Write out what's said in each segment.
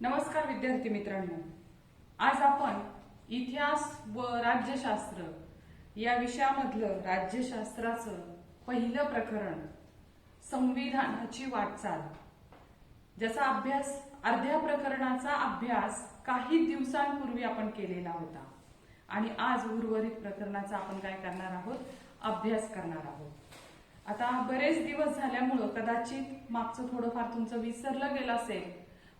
नमस्कार विद्यार्थी मित्रांनो, आज आपण इतिहास व राज्यशास्त्र या विषयामधलं राज्यशास्त्राचं पहिलं प्रकरण संविधानाची वाटचाल, ज्याचा अभ्यास अर्ध्या प्रकरणाचा अभ्यास काही दिवसांपूर्वी आपण केलेला होता आणि आज उर्वरित प्रकरणाचा आपण काय करणार आहोत, अभ्यास करणार आहोत. आता बरेच दिवस झाल्यामुळं कदाचित मागचं थोडंफार तुमचं विसरलं गेलं असेल,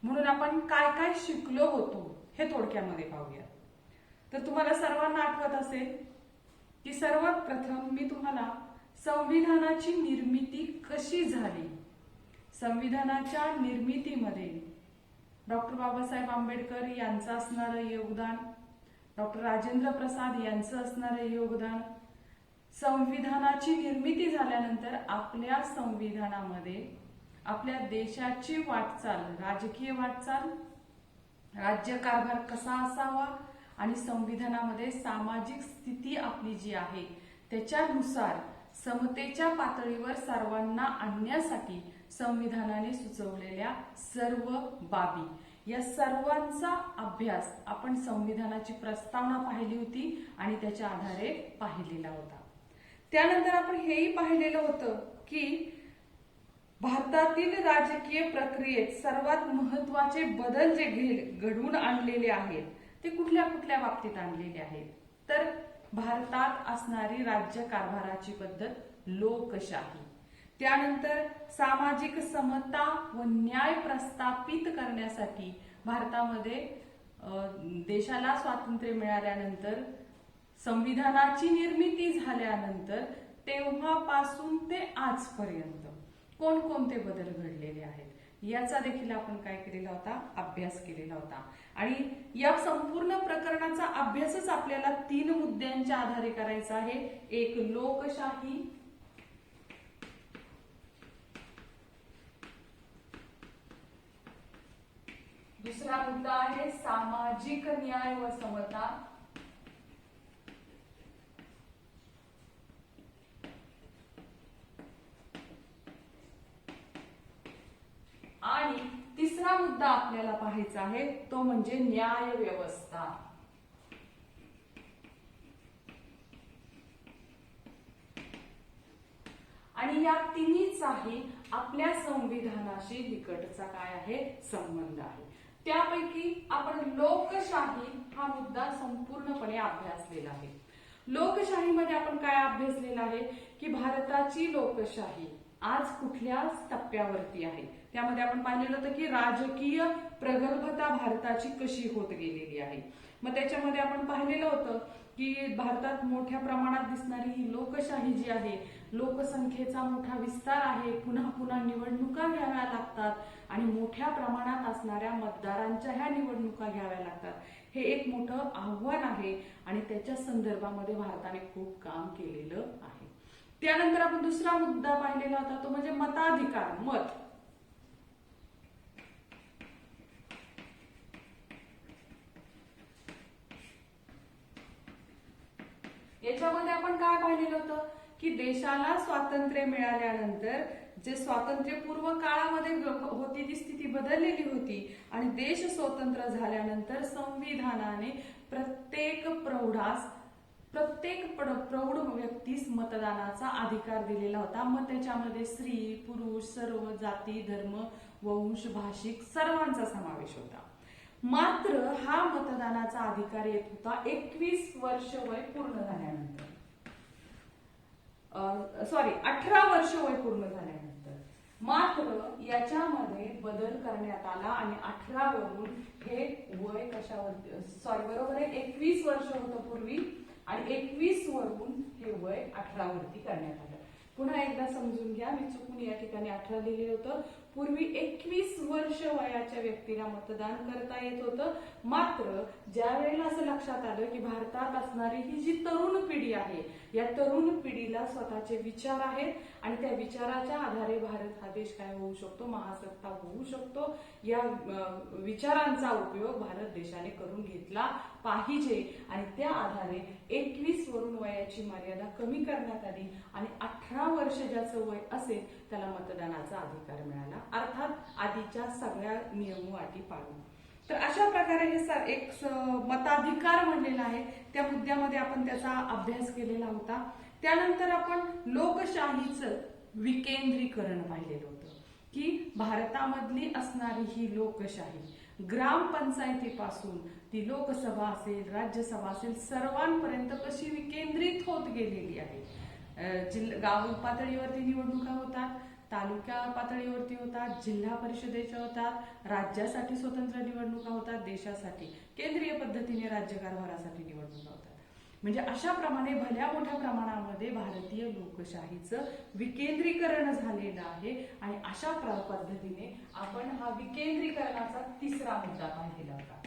म्हणून आपण काय काय शिकलो होतो हे थोडक्यामध्ये पाहूया. तर तुम्हाला सर्वांना आठवत असेल की सर्वात प्रथम मी तुम्हाला संविधानाची निर्मिती कशी झाली, संविधानाच्या निर्मितीमध्ये डॉक्टर बाबासाहेब आंबेडकर यांचं असणारं योगदान, डॉक्टर राजेंद्र प्रसाद यांचं असणारं योगदान, संविधानाची निर्मिती झाल्यानंतर आपल्या संविधानामध्ये आपल्या देशाची वाटचाल, राजकीय वाटचाल, राज्यकारभार कसा असावा आणि संविधानामध्ये सामाजिक स्थिती आपली जी आहे त्याच्यानुसार समतेच्या पातळीवर सर्वांना आणण्यासाठी संविधानाने सुचवलेल्या सर्व बाबी, या सर्वांचा अभ्यास आपण संविधानाची प्रस्तावना पाहिली होती आणि त्याच्या आधारे पाहिलेला होता. त्यानंतर आपण हेही पाहिलेलं होतं की भारतातील राजकीय प्रक्रियेत सर्वात महत्वाचे बदल जे घडवून आणलेले आहेत ते कुठल्या कुठल्या बाबतीत आणलेले आहेत. तर भारतात असणारी राज्य कारभाराची पद्धत लोकशाही, त्यानंतर सामाजिक समता व न्याय प्रस्थापित करण्यासाठी भारतामध्ये देशाला स्वातंत्र्य मिळाल्यानंतर, संविधानाची निर्मिती झाल्यानंतर तेव्हापासून ते आजपर्यंत कोणकोणते बदल घडलेले आहेत याचा देखील आपण काय केलेला होता, अभ्यास केलेला होता. आणि या संपूर्ण प्रकरणाचा अभ्यासच आपल्याला 3 मुद्द्यांच्या आधारे करायचा आहे. एक लोकशाही, दुसरा मुद्दा आहे सामाजिक न्याय व समता, आणि तिसरा मुद्दा आपल्याला पाहायचा आहे तो म्हणजे न्याय व्यवस्था. आणि या तिन्हीचाही आपल्या संविधानाशी निकटचा काय आहे, संबंध आहे. त्यापैकी आपण लोकशाही हा मुद्दा संपूर्णपणे अभ्यासलेला आहे. लोकशाहीमध्ये आपण काय अभ्यासलेला आहे की भारताची लोकशाही आज कुठल्या टप्प्यावरती आहे. त्यामध्ये आपण पाहिलेलं होतं की राजकीय प्रगल्भता भारताची कशी होत गेलेली आहे. मग त्याच्यामध्ये आपण पाहिलेलं होतं की भारतात मोठ्या प्रमाणात दिसणारी ही लोकशाही जी आहे, लोकसंख्येचा मोठा विस्तार आहे, पुन्हा पुन्हा निवडणुका घ्याव्या लागतात आणि मोठ्या प्रमाणात असणाऱ्या मतदारांच्या ह्या निवडणुका घ्याव्या लागतात. हे एक मोठं आव्हान आहे आणि त्याच्या संदर्भामध्ये भारताने खूप काम केलेलं आहे. त्यानंतर आपण दुसरा मुद्दा पाहिलेला होता तो म्हणजे मताधिकार, मत. याच्यामध्ये आपण काय पाहिलेलं होतं की देशाला स्वातंत्र्य मिळाल्यानंतर जे स्वातंत्र्यपूर्व काळामध्ये होती ती स्थिती बदललेली होती आणि देश स्वतंत्र झाल्यानंतर संविधानाने प्रत्येक प्रौढ व्यक्तीस मतदानाचा अधिकार दिलेला होता. मग त्याच्यामध्ये स्त्री, पुरुष, सर्व जाती, धर्म, वंश, भाषिक सर्वांचा समावेश होता. मात्र हा मतदानाचा अधिकार येत होता 21 वर्ष वय पूर्ण झाल्यानंतर, 18 वर्ष वय पूर्ण झाल्यानंतर. मात्र याच्यामध्ये बदल करण्यात आला आणि 18 वरून हे वय कशावर, बरोबर आहे, 21 वर्ष होतं पूर्वी आणि 21 वरून हे वय 18 वरती करण्यात आलं. पुन्हा एकदा समजून घ्या, मी चुकून या ठिकाणी 18 लिहिले होतं. पूर्वी 21 वर्ष वयाच्या व्यक्तीला मतदान करता येत होतं. मात्र ज्या वेळेला असं लक्षात आलं की भारतात असणारी ही जी तरुण पिढी आहे, या तरुण पिढीला स्वतःचे विचार आहेत आणि त्या विचाराच्या आधारे भारत हा देश काय होऊ शकतो, महासत्ता होऊ शकतो, या विचारांचा उपयोग भारत देशाने करून घेतला पाहिजे आणि त्या आधारे 21 वरून वयाची मर्यादा कमी करण्यात आली आणि 18 वर्ष ज्याचं वय असेल त्याला मतदानाचा अधिकार मिळाला, अर्थात आधीच्या सगळ्या नियम अटी पाळून. तर अशा प्रकारे हे एक मताधिकार म्हणलेला आहे, त्या मुद्द्यामध्ये आपण त्याचा अभ्यास केलेला होता. त्यानंतर आपण लोकशाहीचं विकेंद्रीकरण पाहिलेलं होतं की भारतामधली असणारी ही लोकशाही ग्रामपंचायतीपासून ती लोकसभा असेल, राज्यसभा असेल, सर्वांपर्यंत कशी विकेंद्रित होत गेलेली आहे. गाव पातळीवरती निवडणुका होतात, तालुका पातळीवरती होतात, जिल्हा परिषदेच्या होतात, राज्यासाठी स्वतंत्र निवडणुका होतात, देशासाठी केंद्रीय पद्धतीने राज्यकारभारासाठी निवडणुका होतात. म्हणजे अशा प्रमाणे भल्या मोठ्या प्रमाणामध्ये भारतीय लोकशाहीचं विकेंद्रीकरण झालेलं आहे. आणि अशा पद्धतीने आपण हा विकेंद्रीकरणाचा तिसरा मुद्दा पाहिलेला होता.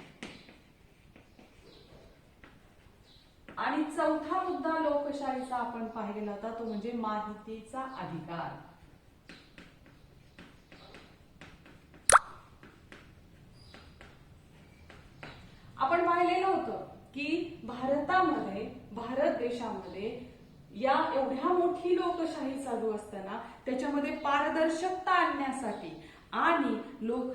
आणि चौथा मुद्दा लोकशाहीचा आपण पाहिलेला होता तो म्हणजे माहितीचा अधिकार. आपण पाहिलेलं होतं की भारत देशामध्ये या एवढ्या मोठी लोकशाही चालू असताना त्याच्यामध्ये पारदर्शकता आणण्यासाठी आणि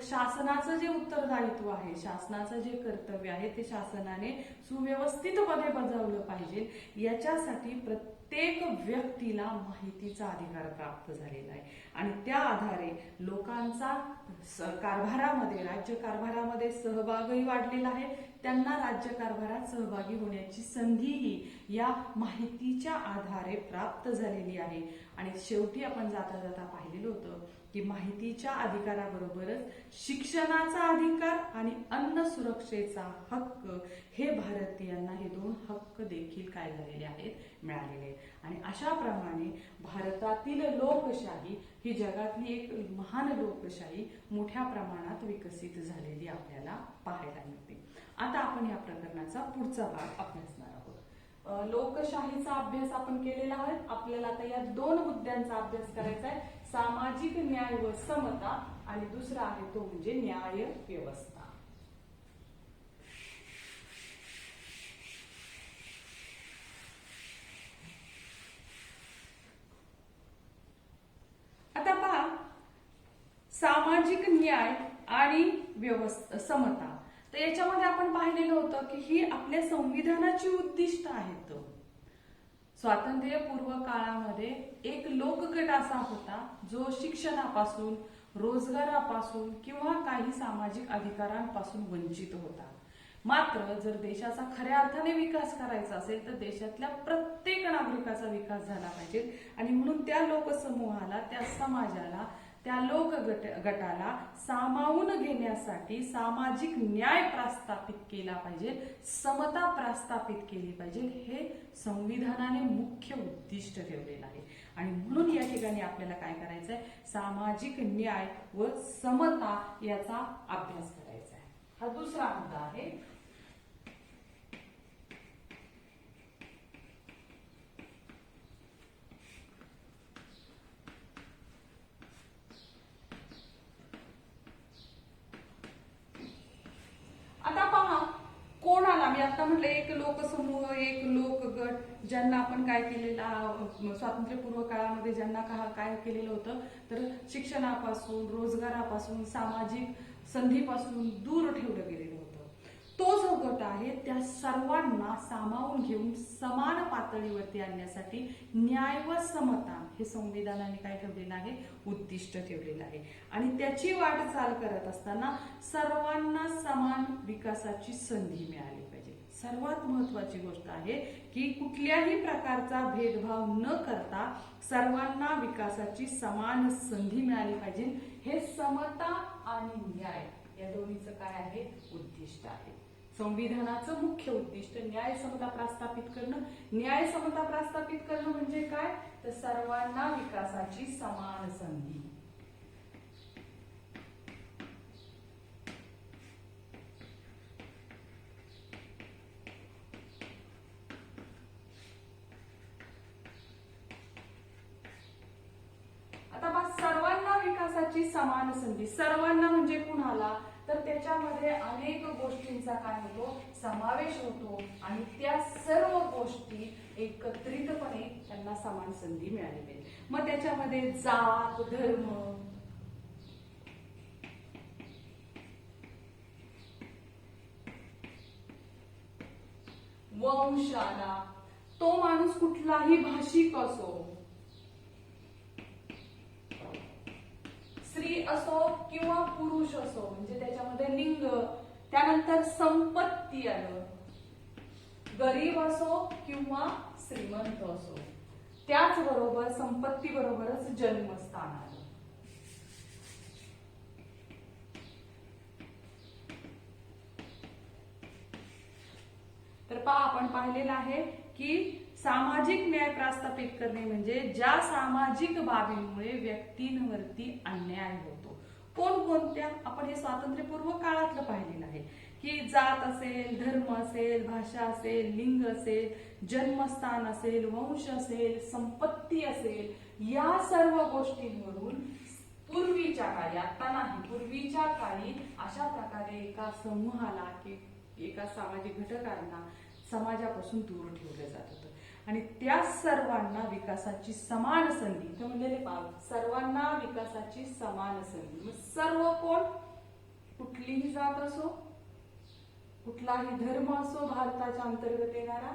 शासनाचं जे उत्तरदायित्व आहे, शासनाचं जे कर्तव्य आहे ते शासनाने सुव्यवस्थितपणे बजावलं पाहिजे, याच्यासाठी प्रत्येक व्यक्तीला माहितीचा अधिकार प्राप्त झालेला आहे. आणि त्या आधारे लोकांचा राज्यकारभारामध्ये सहभागही वाढलेला आहे. त्यांना राज्यकारभारात सहभागी होण्याची संधीही या माहितीच्या आधारे प्राप्त झालेली आहे. आणि शेवटी आपण जाता जाता पाहिलेलं होतं की माहितीच्या अधिकाराबरोबरच शिक्षणाचा अधिकार आणि अन्न सुरक्षेचा हक्क हे भारतीयांना हे दोन हक्क देखील काय झालेले आहेत, मिळालेले आहेत. आणि अशा प्रमाणे भारतातील लोकशाही ही जगातली एक महान लोकशाही मोठ्या प्रमाणात विकसित झालेली आपल्याला पाहायला मिळते. आता आपण या प्रकरणाचा पुढचा भाग अभ्यासणार आहोत. लोकशाहीचा अभ्यास आपण केलेला आहे. आपल्याला आता या दोन मुद्द्यांचा अभ्यास करायचा आहे, सामाजिक न्याय व समता आणि दुसरा आहे तो म्हणजे न्याय व्यवस्था. आता पहा, सामाजिक न्याय आणि समता, तर याच्यामध्ये आपण पाहिलेलं होतं की ही आपल्या संविधानाची उद्दिष्ट आहेत. स्वातंत्र्यपूर्व काळामध्ये एक लोकगट असा होता जो शिक्षणापासून, रोजगारापासून किंवा काही सामाजिक अधिकारांपासून वंचित होता. मात्र जर देशाचा खऱ्या अर्थाने विकास करायचा असेल तर देशातल्या प्रत्येक नागरिकाचा विकास झाला पाहिजे. आणि म्हणून त्या लोकसमूहाला, त्या समाजाला, त्या गटाला सामावून घेण्यासाठी सामाजिक न्याय प्रस्थापित केला पाहिजे, समता प्रस्थापित केली पाहिजे, हे संविधानाने मुख्य उद्दिष्ट ठेवलेलं आहे. आणि म्हणून या ठिकाणी आपल्याला काय करायचंय, सामाजिक न्याय व समता याचा अभ्यास करायचा आहे. हा दुसरा मुद्दा आहे. आता पहा, कोणाला मी आता म्हटलं एक लोकसमूह, एक लोकगट, ज्यांना आपण काय केलेला स्वातंत्र्यपूर्व काळामध्ये ज्यांना काय केलेलं होतं तर शिक्षणापासून, रोजगारापासून, सामाजिक संधीपासून दूर ठेवलं गेलेलं होतं. तो जो गट आहे त्या सर्वांना सामावून घेऊन समान पातळीवरती आणण्यासाठी न्याय व समता हे संविधानाने काय ठेवलेलं आहे, उद्दिष्ट ठेवलेलं आहे. आणि त्याची वाटचाल करत असताना सर्वांना समान विकासाची संधी मिळाली पाहिजे. सर्वात महत्वाची गोष्ट आहे की कुठल्याही प्रकारचा भेदभाव न करता सर्वांना विकासाची समान संधी मिळाली पाहिजे. हे समता आणि न्याय या दोन्हीचं काय आहे, उद्दिष्ट आहे. संविधानाचं मुख्य उद्दिष्ट न्याय समता प्रस्थापित करणं. न्याय समता प्रस्थापित करणं म्हणजे काय, तर सर्वांना विकासाची समान संधी. आता सर्वांना विकासाची समान संधी, सर्वांना म्हणजे कुणाला, तर त्याच्यामध्ये अनेक गोष्टींचा काय होतो, समावेश होतो. आणि त्या सर्व गोष्टी एकत्रितपणे त्यांना समान संधी मिळाली पाहिजे. मग त्याच्यामध्ये जात, धर्म, वंश आला, तो माणूस कुठलाही भाषिक असो, स्त्री असो किंवा पुरुष असो, म्हणजे त्याच्यामध्ये लिंग, त्यानंतर संपत्ती आलं, गरीब असो किंवा श्रीमंत असो, त्याचबरोबर संपत्ती बरोबरच जन्मस्थान आलं. तर पहा, आपण पाहिलेलं आहे की सामाजिक न्याय प्रस्थापित करणे म्हणजे ज्या सामाजिक बाबींमुळे व्यक्तींवरती अन्याय होतो. कोणकोणत्या? आपण हे स्वातंत्र्यपूर्व काळातलं पाहिलेलं आहे की जात असेल, धर्म असेल, भाषा असेल, लिंग असेल, जन्मस्थान असेल, वंश असेल, संपत्ती असेल, या सर्व गोष्टींवरून पूर्वीच्या काळी, आता नाही, पूर्वीच्या काळी अशा प्रकारे एका समूहाला की एका सामाजिक घटकांना समाजापासून दूर ठेवलं जात होतं. आणि त्या सर्वांना विकासाची समान संधी, इथे म्हणलेले पाव, सर्वांना विकासाची समान संधी. मग सर्व कोण? कुठलीही जात असो, कुठलाही धर्म असो, भारताच्या अंतर्गत येणारा,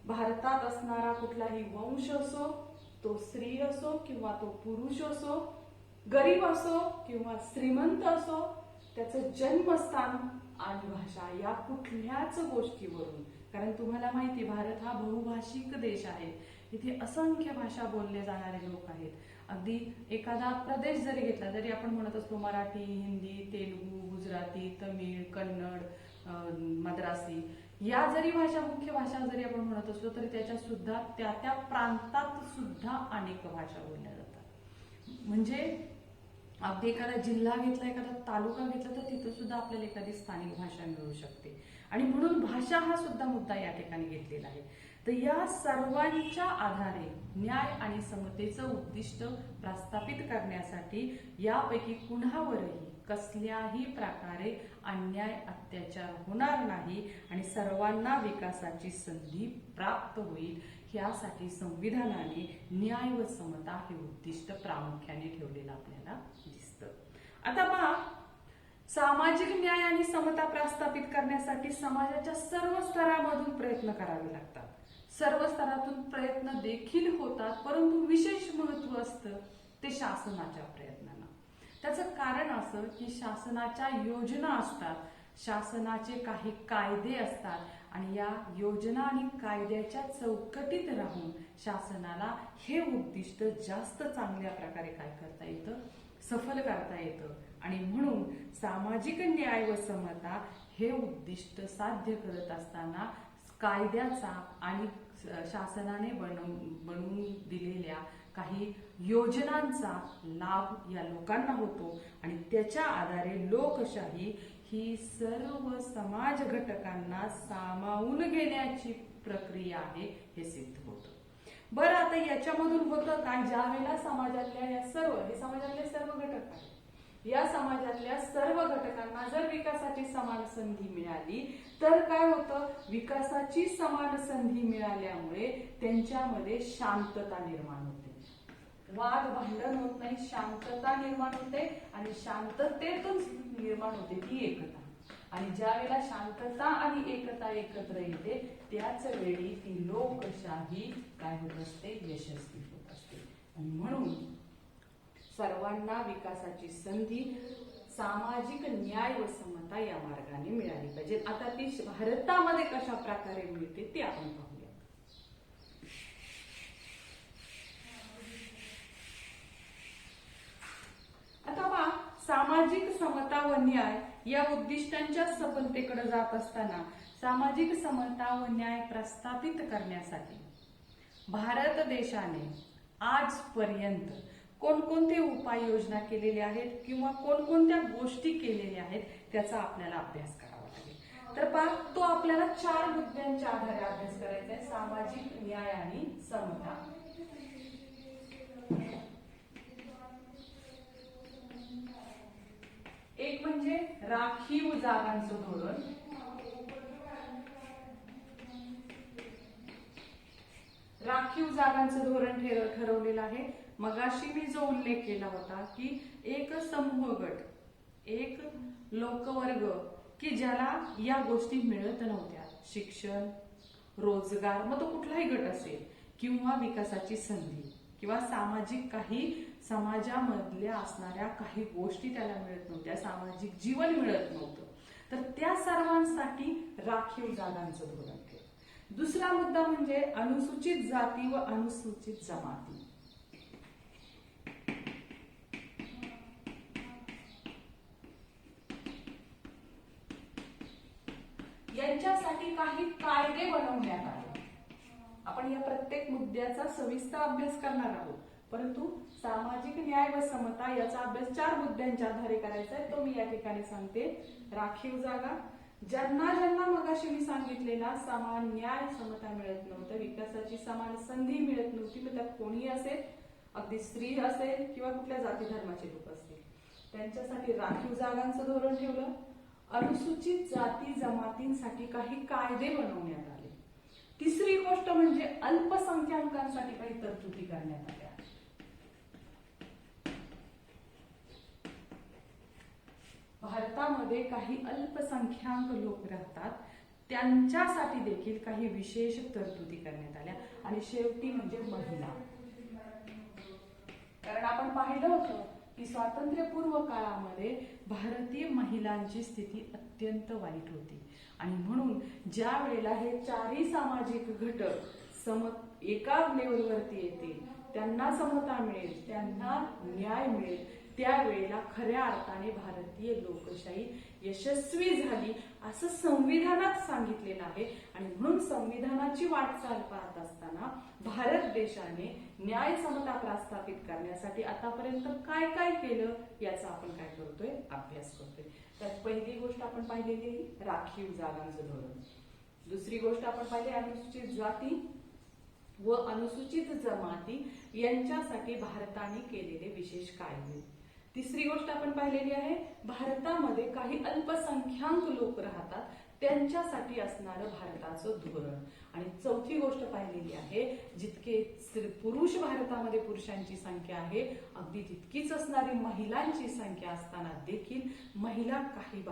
भारतात असणारा कुठलाही वंश असो, तो स्त्री असो किंवा तो पुरुष असो, गरीब असो किंवा श्रीमंत असो, त्याचं जन्मस्थान आणि भाषा या कुठल्याच गोष्टीवरून, कारण तुम्हाला माहिती भारत हा बहुभाषिक देश आहे, इथे असंख्य भाषा बोलले जाणारे लोक आहेत. अगदी एखादा प्रदेश जरी घेतला, जरी आपण म्हणत असतो मराठी, हिंदी, तेलुगू, गुजराती, तमिळ, कन्नड, मद्रासी, या जरी भाषा मुख्य भाषा जरी आपण म्हणत असलो तरी त्याच्या सुद्धा त्या त्या प्रांतात सुद्धा अनेक भाषा बोलल्या जातात. म्हणजे अगदी एखादा जिल्हा घेतला, एखादा तालुका घेतला तर तिथं सुद्धा आपल्याला एखादी स्थानिक भाषा मिळू शकते. आणि म्हणून भाषा हा सुद्धा मुद्दा या ठिकाणी घेतलेला आहे. तर या सर्वांच्या आधारे न्याय आणि समतेचं उद्दिष्ट प्रस्थापित करण्यासाठी यापैकी कुणावरही कसल्याही प्रकारे अन्याय अत्याचार होणार नाही आणि सर्वांना विकासाची संधी प्राप्त होईल, यासाठी संविधानाने न्याय व समता हे उद्दिष्ट प्रामुख्याने ठेवलेलं आपल्याला दिसतं. आता पहा, सामाजिक न्याय आणि समता प्रस्थापित करण्यासाठी समाजाच्या सर्व स्तरामधून प्रयत्न करावे लागतात. सर्व स्तरातून प्रयत्न देखील होतात, परंतु विशेष महत्त्व असतं ते शासनाच्या प्रयत्नांना. त्याचं कारण असं की शासनाच्या योजना असतात, शासनाचे काही कायदे असतात आणि या योजना आणि कायद्याच्या चौकटीत राहून शासनाला हे उद्दिष्ट जास्त चांगल्या प्रकारे काय करता येतं, सफल करता येतं. आणि म्हणून सामाजिक न्याय व समता हे उद्दिष्ट साध्य करत असताना कायद्याचा आणि शासनाने बनवून दिलेल्या काही योजनांचा लाभ या लोकांना होतो आणि त्याच्या आधारे लोकशाही ही सर्व समाज घटकांना सामावून घेण्याची प्रक्रिया आहे हे सिद्ध होतं. बरं, आता याच्यामधून होतं काय, ज्या वेळेला समाजातल्या या सर्व, हे समाजातले सर्व घटक आहेत, या समाजातल्या सर्व घटकांना जर विकासाची समान संधी मिळाली तर काय होतं, विकासाची समान संधी मिळाल्यामुळे त्यांच्यामध्ये शांतता निर्माण होते, वाद भांडण होत नाही, शांतता निर्माण होते आणि शांततेतून निर्माण होते ती एकता. आणि ज्या वेळेला शांतता आणि एकता एकत्र येते त्याच वेळी ती लोकशाही काय होत असते, यशस्वी होत असते. आणि म्हणून सर्वांना विकासाची संधी, सामाजिक न्याय व समता या मार्गाने मिळाली पाहिजे. आता ती भारतामध्ये कशा प्रकारे मिळते ते आपण पाहूया. आता पहा, सामाजिक समता व न्याय या उद्दिष्टांच्या सफलतेकडे जात असताना सामाजिक समता व न्याय प्रस्थापित करण्यासाठी भारत देशाने आजपर्यंत कोणकोणते उपाययोजना केलेल्या आहेत किंवा कोणकोणत्या गोष्टी केलेल्या आहेत त्याचा आपल्याला अभ्यास करावा लागेल. तर पहा, तो आपल्याला 4 मुद्द्यांच्या आधारे अभ्यास करायचा आहे, सामाजिक न्याय आणि समता. एक म्हणजे राखीव जागांचं धोरण, राखीव जागांचं धोरण ठरवलेलं आहे. मगाशी मी जो उल्लेख केला होता की एक समूह गट, एक लोकवर्ग की ज्याला या गोष्टी मिळत नव्हत्या, शिक्षण, रोजगार, मग तो कुठलाही गट असेल, किंवा विकासाची संधी, किंवा सामाजिक काही समाजामधल्या असणाऱ्या काही गोष्टी त्याला मिळत नव्हत्या, सामाजिक जीवन मिळत नव्हतं, तर त्या सर्वांसाठी राखीव जागांचं धोरण केलं. दुसरा मुद्दा म्हणजे अनुसूचित जाती व अनुसूचित जमाती. यांच्यासाठी काही कायदे बनवण्यात आले. आपण या प्रत्येक मुद्द्याचा सविस्तर अभ्यास करणार आहोत, परंतु सामाजिक न्याय व समता याचा अभ्यास 4 मुद्द्यांच्या आधारे करायचा आहे, तो मी या ठिकाणी सांगते. राखीव जागा, ज्यांना ज्यांना मगाशी मी सांगितलेला समान न्याय समता मिळत नव्हतं, विकासाची समान संधी मिळत नव्हती, मग त्यात कोणीही असेल, अगदी स्त्री असेल किंवा कुठल्या जाती धर्माचे लोक असतील, त्यांच्यासाठी राखीव जागांचं धोरण ठेवलं. अनुसूचित जाती जमातींसाठी काही कायदे बनवण्यात आले. तिसरी गोष्ट म्हणजे अल्पसंख्याकांसाठी काही तरतुदी करण्यात आल्या. भारतामध्ये काही अल्पसंख्याक लोक राहतात, त्यांच्यासाठी देखील काही विशेष तरतुदी करण्यात आल्या. आणि शेवटी म्हणजे महिला, कारण आपण पाहिलं होतं की स्वातंत्र्यपूर्व काळामध्ये भारतीय महिलांची स्थिती अत्यंत वाईट होती, आणि म्हणून ज्या वेळेला हे 4ही सामाजिक घटक एका लेवलवरती येतील, त्यांना समता मिळेल, त्यांना न्याय मिळेल, त्यावेळेला खऱ्या अर्थाने भारतीय लोकशाही यशस्वी झाली असं संविधानात सांगितलेलं आहे. आणि म्हणून संविधानाची वाटचाल पाहत असताना भारत देशाने न्याय समता प्रस्थापित करण्यासाठी आतापर्यंत काय काय केलं याचा आपण काय करतोय, अभ्यास करतोय. त्यात पहिली गोष्ट आपण पाहिलेली राखीव जागांचं धोरण. दुसरी गोष्ट आपण पाहिली अनुसूचित जाती व अनुसूचित जमाती यांच्यासाठी भारताने केलेले विशेष कायदे. तिसरी गोष्ट आपण पाहिलेली आहे भारतामध्ये काही अल्पसंख्याक लोक राहतात, त्यांच्यासाठी असणारं भारताचं धोरण. आणि चौथी गोष्ट पाहिलेली आहे जितके पुरुष भारतामध्ये पुरुषांची संख्या आहे, अगदी तितकीच असणारी महिलांची संख्या असताना देखील महिला काही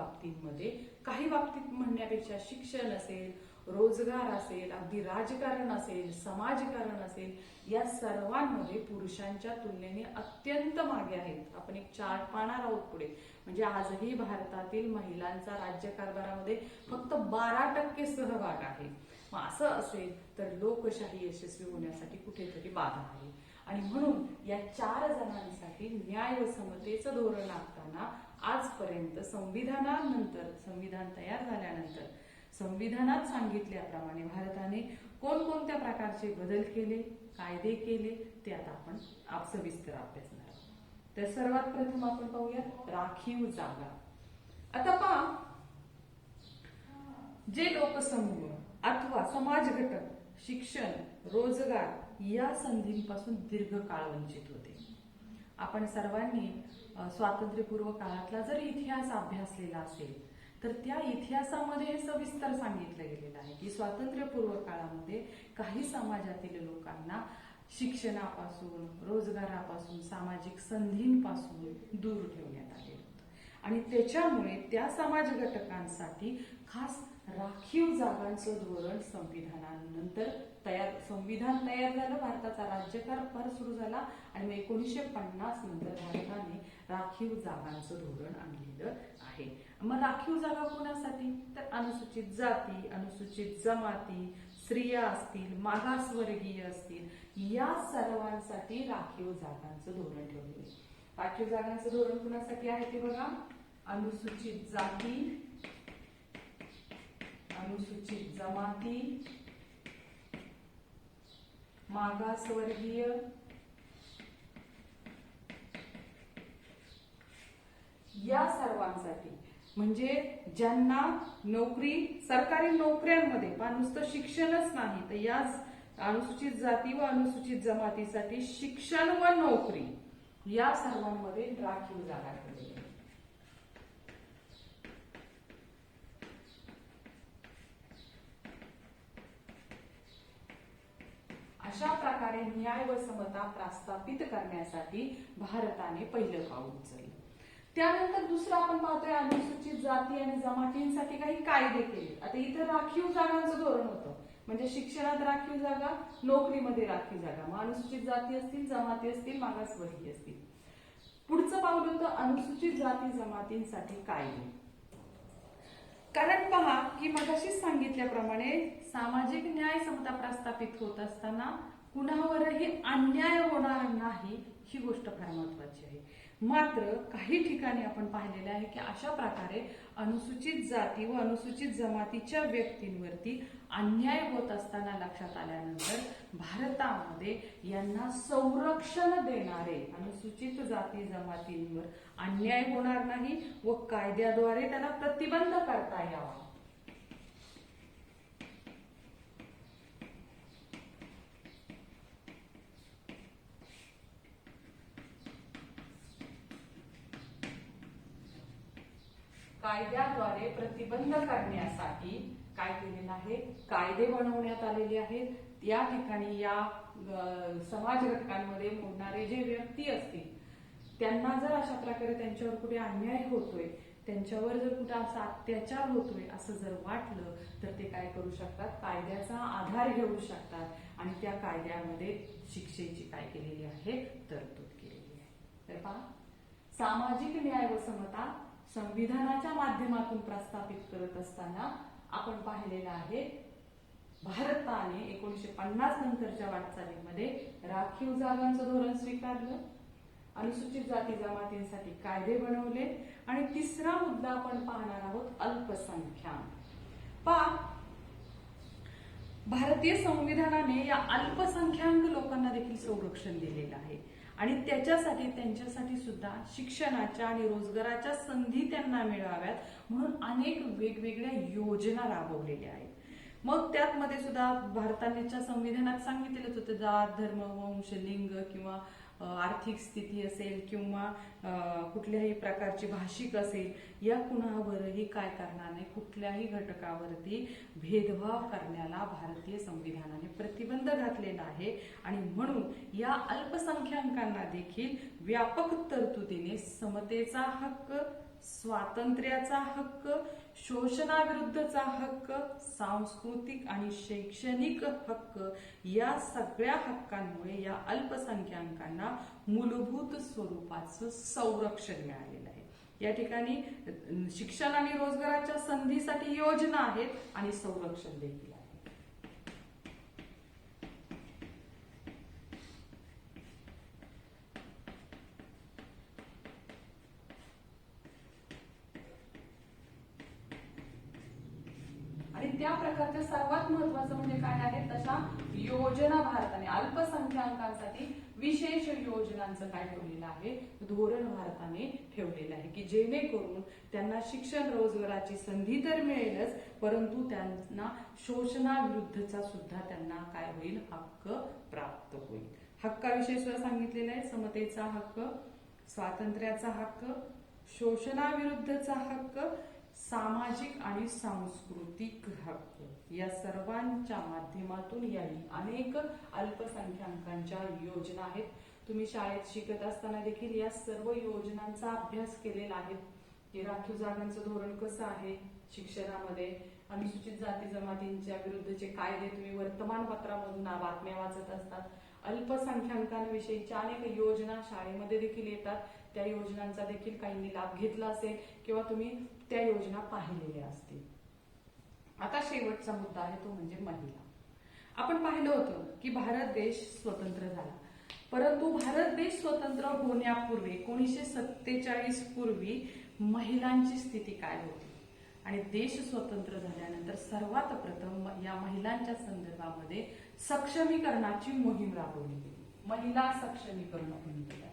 बाबतीत म्हणण्यापेक्षा शिक्षण असेल, रोजगार असेल, अगदी राजकारण असेल, समाजकारण असेल, या सर्वांमध्ये पुरुषांच्या तुलनेने अत्यंत मागे आहेत. आपण एक चार्ट पाहणार आहोत पुढे. म्हणजे आजही भारतातील महिलांचा राज्यकारभारामध्ये फक्त 12% सहभाग आहे. मग असं असेल तर लोकशाही यशस्वी होण्यासाठी कुठेतरी बाधा आहे. आणि म्हणून या 4 जणांसाठी न्याय व समतेचं धोरण आखताना आजपर्यंत संविधान तयार झाल्यानंतर संविधानात सांगितल्याप्रमाणे भारताने कोणकोणत्या प्रकारचे बदल केले, कायदे केले, ते आता आपण सविस्तर अभ्यासणार आहोत. तर सर्वात प्रथम आपण पाहूया राखीव जागा. आता पहा, जे लोकसमूह अथवा समाज घटक शिक्षण, रोजगार या संधींपासून दीर्घकाळ वंचित होते. आपण सर्वांनी स्वातंत्र्यपूर्व काळातला जर इतिहास अभ्यासलेला असेल तर त्या इतिहासामध्ये हे सविस्तर सांगितलं गेलेलं आहे की स्वातंत्र्यपूर्व काळामध्ये काही समाजातील लोकांना शिक्षणापासून, रोजगारापासून, सामाजिक संधींपासून दूर ठेवण्यात आले होते. आणि त्याच्यामुळे त्या समाज घटकांसाठी खास राखीव जागांचं धोरण संविधान तयार झालं, भारताचा राज्यकारभार सुरू झाला आणि मग 1950 नंतर भारताने राखीव जागांचं धोरण आणलेलं आहे. मग राखीव जागा कोणासाठी? तर अनुसूचित जाती, अनुसूचित जमाती, स्त्रिया असतील, मागासवर्गीय असतील, या सर्वांसाठी राखीव जागांचं धोरण ठेवलेलं. राखीव जागांचं धोरण कोणासाठी आहे ते बघा. अनुसूचित जाती, अनुसूचित जमाती, मागासवर्गीय, या सर्वांसाठी. म्हणजे ज्यांना नोकरी, सरकारी नोकऱ्यांमध्ये नुसतं शिक्षणच नाही तर या अनुसूचित जाती व अनुसूचित जमातीसाठी शिक्षण व नोकरी या सर्वांमध्ये राखीव जागा ठेवलेल्या. अशा प्रकारे न्याय व समता प्रस्थापित करण्यासाठी भारताने पहिलं पाऊल उचललं. त्यानंतर दुसरं आपण पाहतोय अनुसूचित जाती आणि जमातींसाठी काही कायदे केले. आता इथं राखीव जागांचं धोरण होतं, म्हणजे शिक्षणात राखीव जागा, नोकरीमध्ये राखीव जागा, मग अनुसूचित जाती असतील, जमाती असतील, मागासवर्गीय असतील. पुढचं पाऊल होतं अनुसूचित जाती जमातींसाठी कायदे. कारण पहा की मगाशीच सांगितल्याप्रमाणे सामाजिक न्याय समता प्रस्थापित होत असताना कुणावरही अन्याय होणार नाही ही गोष्ट फार महत्वाची आहे. मात्र काही ठिकाणी आपण पाहिलेलं आहे की अशा प्रकारे अनुसूचित जाती व अनुसूचित जमातीच्या व्यक्तींवरती अन्याय होत असताना लक्षात आल्यानंतर भारतामध्ये यांना संरक्षण देणारे, अनुसूचित जाती जमातींवर अन्याय होणार नाही व कायद्याद्वारे त्याला प्रतिबंध करता यावा, कायद्याद्वारे प्रतिबंध करण्यासाठी काय केलेलं आहे, कायदे बनवण्यात आलेले आहेत. या ठिकाणी या समाज घटकांमध्ये मोडणारे जे व्यक्ती असतील त्यांना जर अशा प्रकारे त्यांच्यावर कुठे अन्याय होतोय, त्यांच्यावर जर कुठे असा अत्याचार होतोय असं जर वाटलं तर ते काय करू शकतात, कायद्याचा आधार घेऊ शकतात आणि त्या कायद्यामध्ये शिक्षेची काय केलेली आहे, तरतूद केलेली आहे. तर पहा, सामाजिक न्याय व समता संविधानाच्या माध्यमातून प्रस्थापित करत असताना आपण पाहिलेलं आहे भारताने 1950 नंतरच्या वाटचालीमध्ये राखीव जागांचं धोरण स्वीकारलं, अनुसूचित जाती जमातींसाठी कायदे बनवले आणि तिसरा मुद्दा आपण पाहणार आहोत अल्पसंख्याक. पहा, भारतीय संविधानाने या अल्पसंख्याक लोकांना देखील संरक्षण दिलेलं आहे आणि त्याच्यासाठी त्यांच्यासाठी सुद्धा शिक्षणाच्या आणि रोजगाराच्या संधी त्यांना मिळाव्यात म्हणून अनेक वेगवेगळ्या योजना राबवलेल्या आहेत. मग त्यामध्ये सुद्धा भारताच्या संविधानात सांगितलेलंच होतं जात, धर्म, वंश, लिंग किंवा आर्थिक स्थिती असेल किंवा कुठल्याही प्रकारची भाषिक असेल, या कुणावरही काय करणार नाही, कुठल्याही घटकावरती भेदभाव करण्याला भारतीय संविधानाने प्रतिबंध घातलेला आहे आणि म्हणून या अल्पसंख्याकांना देखील व्यापक तरतुदीने समतेचा हक्क, स्वातंत्र्याचा हक्क, शोषणाविरुद्धचा हक्क, सांस्कृतिक आणि शैक्षणिक हक्क या सगळ्या हक्कांमुळे या अल्पसंख्याकांना मूलभूत स्वरूपाचं संरक्षण मिळालेलं आहे. या ठिकाणी शिक्षण आणि रोजगाराच्या संधीसाठी योजना आहेत आणि संरक्षण देखील आहे. आणि त्या प्रकारच्या सर्वात महत्वाचं म्हणजे काय आहे, तशा योजना भारताने अल्पसंख्याकांसाठी विशेष योजनांचं काय ठेवलेलं आहे, धोरण भारताने ठेवलेलं आहे की जेणेकरून त्यांना शिक्षण रोजगाराची संधी तर मिळेलच परंतु त्यांना शोषणाविरुद्धचा सुद्धा त्यांना काय होईल, हक्क प्राप्त होईल. हक्काविषयी सुद्धा सांगितलेलं आहे, समतेचा हक्क, स्वातंत्र्याचा हक्क, शोषणाविरुद्धचा हक्क, सामाजिक आणि सांस्कृतिक हक्क या सर्वांच्या माध्यमातून याही अनेक अल्पसंख्याकांच्या योजना आहेत. तुम्ही शाळेत शिकत असताना देखील या सर्व योजनांचा अभ्यास केलेला आहे की राखीव जागांचं धोरण कसं आहे शिक्षणामध्ये, अनुसूचित जाती जमातींच्या विरुद्धचे कायदे तुम्ही वर्तमानपत्रामधून बातम्या वाचत असतात, अल्पसंख्याकांविषयीच्या अनेक योजना शाळेमध्ये देखील येतात, त्या योजनांचा देखील काहींनी लाभ घेतला असेल किंवा तुम्ही त्या योजना पाहिलेल्या असतील. आता शेवटचा मुद्दा आहे तो म्हणजे महिला. आपण पाहिलं होतं की भारत देश स्वतंत्र झाला परंतु भारत देश स्वतंत्र होण्यापूर्वी 1947 पूर्वी महिलांची स्थिती काय होती आणि देश स्वतंत्र झाल्यानंतर सर्वात प्रथम या महिलांच्या संदर्भामध्ये सक्षमीकरणाची मोहीम राबवली गेली. महिला सक्षमीकरण मोहीम केली.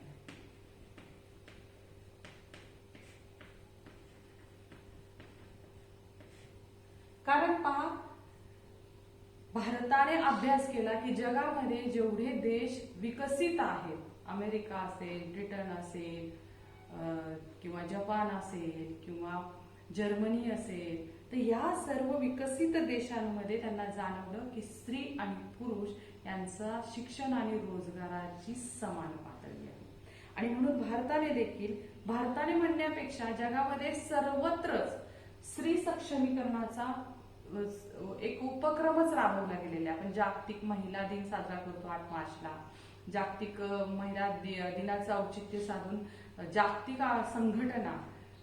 कारण पहा, भारताने अभ्यास केला की जगामध्ये जेवढे देश विकसित आहेत, अमेरिका असेल, ब्रिटन असेल किंवा जपान असेल किंवा जर्मनी असेल, तर या सर्व विकसित देशांमध्ये त्यांना जाणवलं की स्त्री आणि पुरुष यांचा शिक्षण आणि रोजगाराची समान पातळी आहे आणि म्हणून भारताने देखील, भारताने म्हणण्यापेक्षा जगामध्ये सर्वत्रच स्त्री सक्षमीकरणाचा एक उपक्रमच राबवला गेलेला आहे. आपण जागतिक महिला दिन साजरा करतो 8 मार्चला. जागतिक महिला दिनाचं औचित्य साधून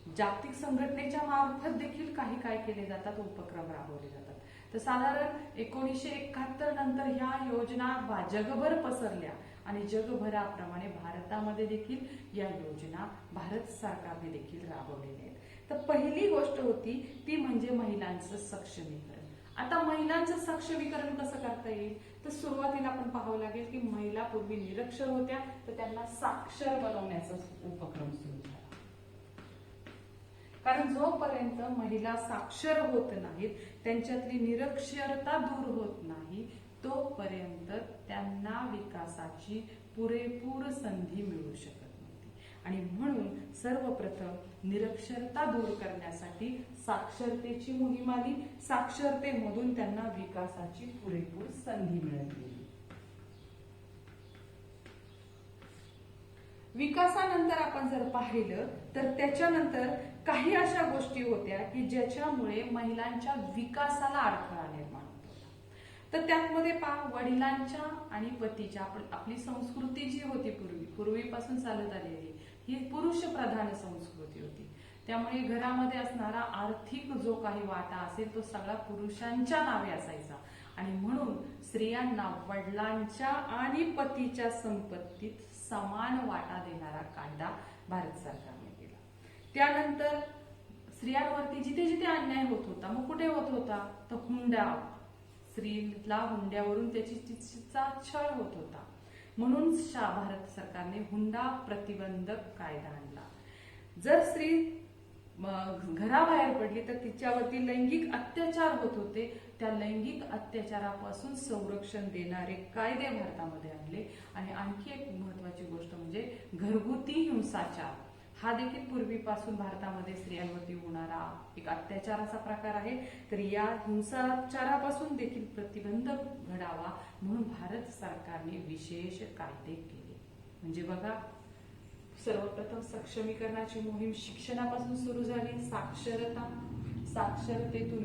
जागतिक संघटनेच्या मार्फत देखील काही काय केले जातात, उपक्रम राबवले जातात. तर साधारण 1971 नंतर ह्या योजना जगभर पसरल्या आणि जगभराप्रमाणे भारतामध्ये देखील या योजना भारत सरकारने देखील राबवलेल्या आहेत. तर पहिली गोष्ट होती ती म्हणजे महिलांचं सक्षमीकरण. आता महिलांचं सक्षमीकरण कसं करता येईल, तर सुरुवातीला आपण पाहावं लागेल की महिला पूर्वी निरक्षर होत्या, तर त्यांना साक्षर बनवण्याचा उपक्रम सुरू झाला. कारण जोपर्यंत महिला साक्षर होत नाहीत, त्यांच्यातली निरक्षरता दूर होत नाही, तोपर्यंत त्यांना विकासाची पुरेपूर संधी मिळू शकत नव्हती. आणि म्हणून सर्वप्रथम निरक्षरता दूर करण्यासाठी साक्षरतेची मोहीम आली. साक्षरतेमधून त्यांना विकासाची पुरेपूर संधी मिळाली. विकासानंतर आपण जर पाहिलं तर त्याच्यानंतर काही अशा गोष्टी होत्या की ज्याच्यामुळे महिलांच्या विकासाला अडथळा निर्माण होत होता. तर त्यामध्ये वडिलांच्या आणि पतीच्या आपली संस्कृती जी होती पूर्वीपासून चालत आलेली ही पुरुष प्रधान संस्कृती होती. त्यामुळे घरामध्ये असणारा आर्थिक जो काही वाटा असेल तो सगळा पुरुषांच्या नावे असायचा आणि म्हणून स्त्रियांना वडिलांच्या आणि पतीच्या संपत्तीत समान वाटा देणारा कायदा भारत सरकारने केला. त्यानंतर स्त्रियांवरती जिथे जिथे अन्याय होत होता, मग कुठे होत होता, तर हुंडा, स्त्रीला हुंड्यावरून तिचा छळ होत होता. म्हणून भारत सरकारने हुंडा प्रतिबंधक कायदा आणला. जर स्त्री घराबाहेर पडली तर तिच्यावरती लैंगिक अत्याचार होत होते, त्या लैंगिक अत्याचारापासून संरक्षण देणारे कायदे भारतामध्ये आणले. आणि आणखी एक महत्वाची गोष्ट म्हणजे घरगुती हिंसाचार हा देखील पूर्वीपासून भारतामध्ये स्त्रियांवरती होणारा एक अत्याचाराचा प्रकार आहे. तर या हिंसाचारापासून देखील प्रतिबंध घडावा म्हणून भारत सरकारने विशेष कायदे केले. म्हणजे बघा, सर्वप्रथम सक्षमीकरणाची मोहीम शिक्षणापासून सुरू झाली. साक्षरतेतून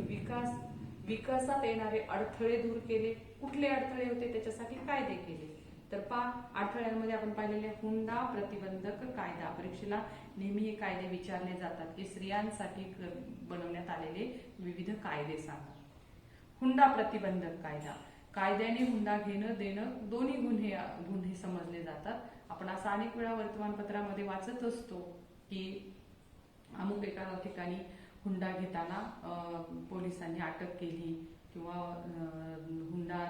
विकासात येणारे अडथळे दूर केले. कुठले अडथळे होते त्याच्यासाठी कायदे केले. तर अडथळ्यांमध्ये आपण पाहिलेले हुंडा प्रतिबंधक कायदा. परीक्षेला नेहमी हे कायदे विचारले जातात की स्त्रियांसाठी बनवण्यात आलेले विविध कायदे सांगा. हुंडा प्रतिबंधक कायदा. कायद्याने हुंडा घेणं देणं दोन्ही गुन्हे समजले जातात. आपण असं अनेक वेळा वर्तमानपत्रामध्ये वाचत असतो की अमुक एका ठिकाणी हुंडा घेताना पोलिसांनी अटक केली किंवा हुंडा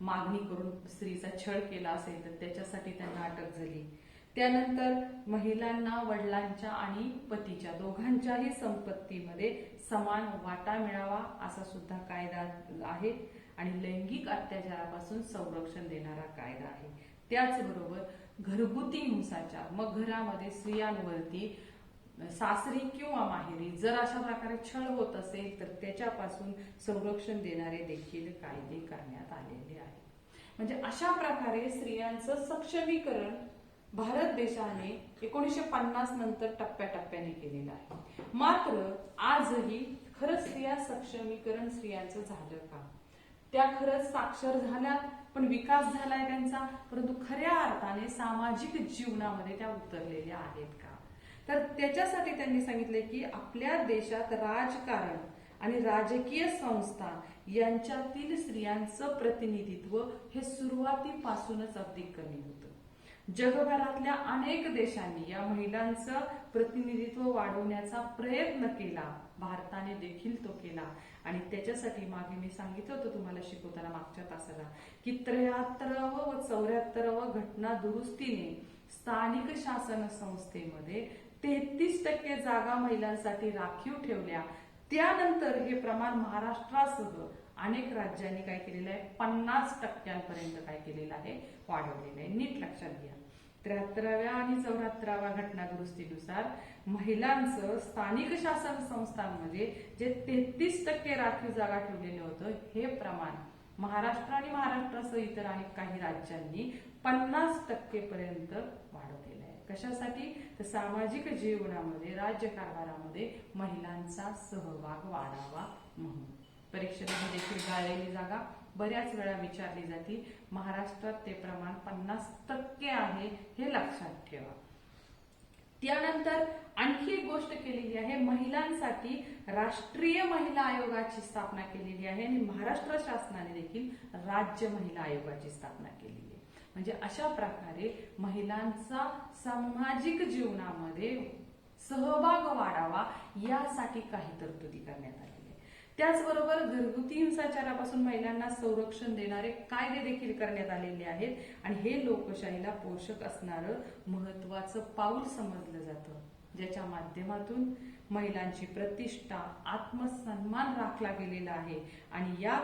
मागणी करून स्त्रीचा छळ केला असेल तर त्याच्यासाठी त्यांना अटक झाली. त्यानंतर महिलांना वडिलांच्या आणि पतीच्या दोघांच्याही संपत्तीमध्ये समान वाटा मिळावा असा सुद्धा कायदा आहे. आणि लैंगिक अत्याचारापासून संरक्षण देणारा कायदा आहे. त्याचबरोबर घरगुती हिंसाचार, मग घरामध्ये स्त्रियांवरती सासरी किंवा माहेरी जर अशा प्रकारे छळ होत असेल तर त्याच्यापासून संरक्षण देणारे देखील कायदे करण्यात आलेले आहेत. म्हणजे अशा प्रकारे स्त्रियांचं सक्षमीकरण भारत देशाने 1950 नंतर टप्प्याटप्प्याने केलेलं आहे. मात्र आजही खरंच स्त्रियांचं झालं का? त्या खरंच साक्षर झाल्या, पण विकास झालाय त्यांचा, परंतु खऱ्या अर्थाने सामाजिक जीवनामध्ये त्या उतरलेल्या आहेत का? तर त्याच्यासाठी त्यांनी सांगितले की आपल्या देशात राजकारण आणि राजकीय संस्था यांच्यातील स्त्रियांचं प्रतिनिधित्व हे सुरुवातीपासूनच अगदी कमी होतं. जगभरातल्या अनेक देशांनी या महिलांचं प्रतिनिधित्व वाढवण्याचा प्रयत्न केला. भारताने देखील तो केला. आणि त्याच्यासाठी मागे मी सांगितलं होतं तुम्हाला शिकवताना मागच्या तासाला की 73व व 74व घटना दुरुस्तीने स्थानिक शासन संस्थेमध्ये 33% जागा महिलांसाठी राखीव ठेवल्या. त्यानंतर हे प्रमाण महाराष्ट्रासह अनेक राज्यांनी काय केलेलं आहे, 50% काय केलेलं आहे, वाढवलेलं आहे. नीट लक्षात घ्या. 73व्या आणि 74व्या घटना दुरुस्तीनुसार महिलांचं स्थानिक शासन संस्थांमध्ये जे 33% राखीव जागा ठेवलेलं होतं हे प्रमाण महाराष्ट्र आणि महाराष्ट्रासह इतर अनेक काही राज्यांनी 50% वाढवलेलं आहे. कशासाठी? तर सामाजिक जीवनामध्ये राज्यकारभारामध्ये महिलांचा सहभाग वाढावा म्हणून. परीक्षेमध्ये देखील गाळलेली जागा बऱ्याच वेळा विचारली जाते. महाराष्ट्रात ते प्रमाण 50% आहे, हे लक्षात ठेवा. त्यानंतर आणखी एक गोष्ट केलेली आहे, महिलांसाठी राष्ट्रीय महिला आयोगाची स्थापना केलेली आहे आणि महाराष्ट्र शासनाने देखील राज्य महिला आयोगाची स्थापना केलेली आहे. म्हणजे अशा प्रकारे महिलांचा सामाजिक जीवनामध्ये सहभाग वाढावा यासाठी काही तरतुदी करण्यात आलेल्या आहे. त्याचबरोबर घरगुती हिंसाचारापासून महिलांना संरक्षण देणारे कायदे देखील करण्यात आलेले आहेत आणि हे लोकशाहीला पोषक असणारं महत्वाचं पाऊल समजलं जातं, ज्याच्या माध्यमातून महिलांची प्रतिष्ठा, आत्मसन्मान राखला गेलेला आहे आणि या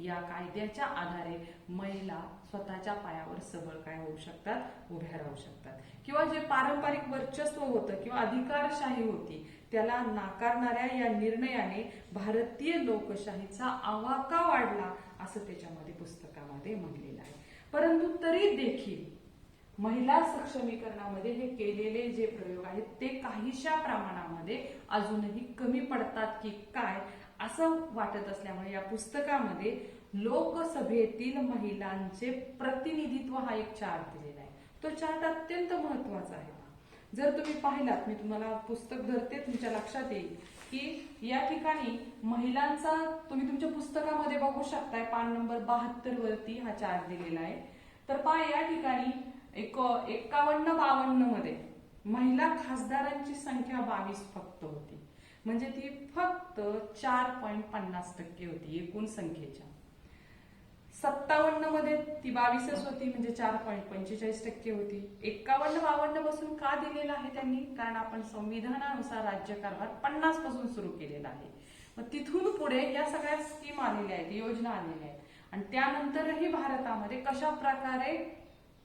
कायद्याच्या आधारे महिला स्वतःच्या पायावर सबळ काय होऊ शकतात, उभ्या राहू शकतात. किंवा जे पारंपरिक वर्चस्व होतं किंवा अधिकारशाही होती त्याला नाकारणाऱ्या या निर्णयाने भारतीय लोकशाहीचा आवाका वाढला असं त्याच्यामध्ये पुस्तकामध्ये म्हणलेलं आहे. परंतु तरी देखील महिला सक्षमीकरणामध्ये हे केलेले जे प्रयोग आहेत ते काहीशा प्रमाणामध्ये अजूनही कमी पडतात की काय असं वाटत असल्यामुळे या पुस्तकामध्ये लोकसभेतील महिलांचे प्रतिनिधित्व हा एक चार्ट दिलेला आहे. तो चार्ट अत्यंत महत्वाचा आहे. जर तुम्ही पाहिलात, मी तुम्हाला पुस्तक धरते, तुमच्या लक्षात येईल की या ठिकाणी महिलांचा तुम्ही तुमच्या पुस्तकामध्ये बघू शकताय, पान नंबर 72 वरती हा चार्ट दिलेला आहे. तर पहा या ठिकाणी 51-52 मध्ये महिला खासदारांची संख्या 22 फक्त होती, म्हणजे ती फक्त 4.50% होती एकूण संख्येच्या. 57 मध्ये ती 22च होती, म्हणजे 4.45% होती. 51-52 पासून का दिलेला आहे त्यांनी, कारण आपण संविधानानुसार राज्यकारभार 50 पासून सुरू केलेला आहे. मग तिथून पुढे या सगळ्या स्कीम आलेल्या आहेत, योजना आलेल्या आहेत आणि त्यानंतरही भारतामध्ये कशा प्रकारे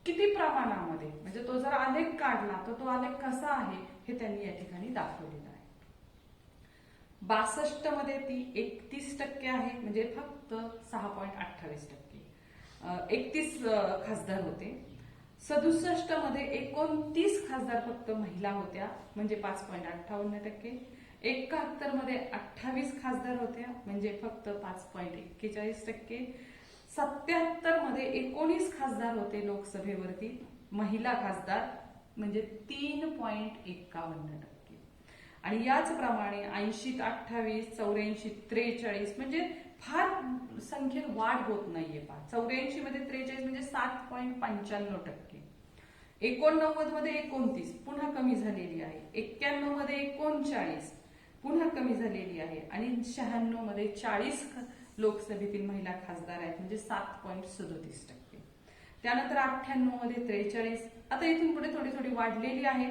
किती प्रमाणामध्ये, म्हणजे तो जर आलेख काढला तर तो आलेख कसा आहे हे त्यांनी या ठिकाणी दाखवलेला आहे. 62 मध्ये ती 31% आहे, म्हणजे फक्त 6.28%. 31 खासदार होते. 67 मध्ये 29 खासदार फक्त महिला होत्या, म्हणजे 5.58%. 71 मध्ये 28 खासदार होत्या, म्हणजे फक्त 5.41%. 77 मध्ये 19 खासदार होते लोकसभेवरती महिला खासदार, म्हणजे 3.51%. आणि याचप्रमाणे 80, 28, 84, 43 म्हणजे फार संख्येत वाढ होत नाहीये. 84 मध्ये 43 म्हणजे 7.95%. 89 मध्ये 29 पुन्हा कमी झालेली आहे. 91 मध्ये 39 पुन्हा कमी झालेली आहे आणि 96 मध्ये 40 लोकसभेतील महिला खासदार आहेत, म्हणजे 7.37%. त्यानंतर 98 मध्ये 43, आता इथून पुढे थोडी थोडी वाढलेली आहे.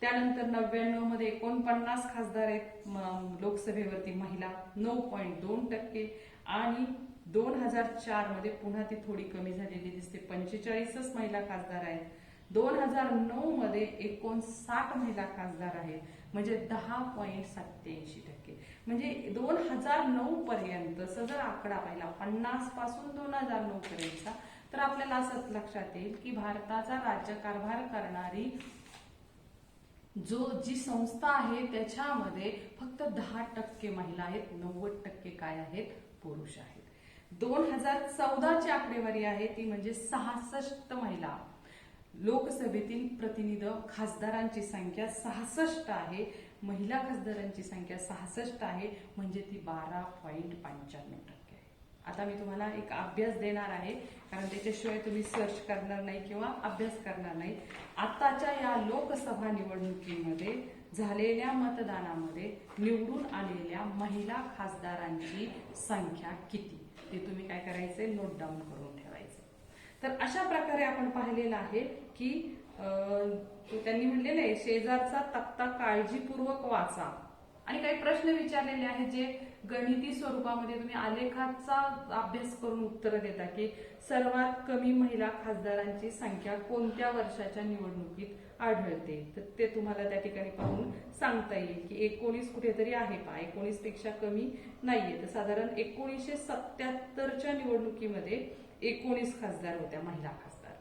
त्यानंतर 99 मध्ये 49 खासदार आहेत लोकसभेवरती महिला, 9.2%. आणि 2004 मध्ये पुन्हा ती थोडी कमी झालेली दिसते, 45च महिला खासदार आहेत. 2009 मध्ये 59 महिला खासदार आहेत, म्हणजे 10.87%. म्हणजे 2009 पर्यंत जर आकडा पाहिला 50 पासून 2009 पर्यंतचा, तर आपल्याला असंच लक्षात येईल की भारताचा राज्यकारभार करणारी जी संस्था आहे त्याच्यामध्ये फक्त 10% महिला आहेत, 90% काय आहेत, पुरुष आहेत. 2014ची आकडेवारी आहे ती म्हणजे 66 महिला लोकसभेतील प्रतिनिधी खासदारांची संख्या 66 आहे, महिला खासदारांची संख्या 66 आहे, म्हणजे ती 12.95% आहे. आता मी तुम्हाला एक अभ्यास देणार आहे, कारण त्याच्याशिवाय तुम्ही सर्च करणार नाही किंवा अभ्यास करणार नाही. आताच्या या लोकसभा निवडणुकीमध्ये झालेल्या मतदानामध्ये निवडून आलेल्या महिला खासदारांची संख्या किती, ते तुम्ही काय करायचंय, नोट डाऊन करून ठेवायचं. तर अशा प्रकारे आपण पाहिलेलं आहे की त्यांनी म्हणलेलं आहे शेजारचा तक्ता काळजीपूर्वक वाचा आणि काही प्रश्न विचारलेले आहेत जे गणिती स्वरूपामध्ये तुम्ही आलेखाचा अभ्यास करून उत्तर देता की सर्वात कमी महिला खासदारांची संख्या कोणत्या वर्षाच्या निवडणुकीत आढळते. तर ते तुम्हाला त्या ठिकाणी पाहून सांगता येईल की 19 कुठेतरी आहे पहा, 19 पेक्षा कमी नाहीये. तर साधारण 1977च्या निवडणुकीमध्ये 19 खासदार होत्या महिला खासदार.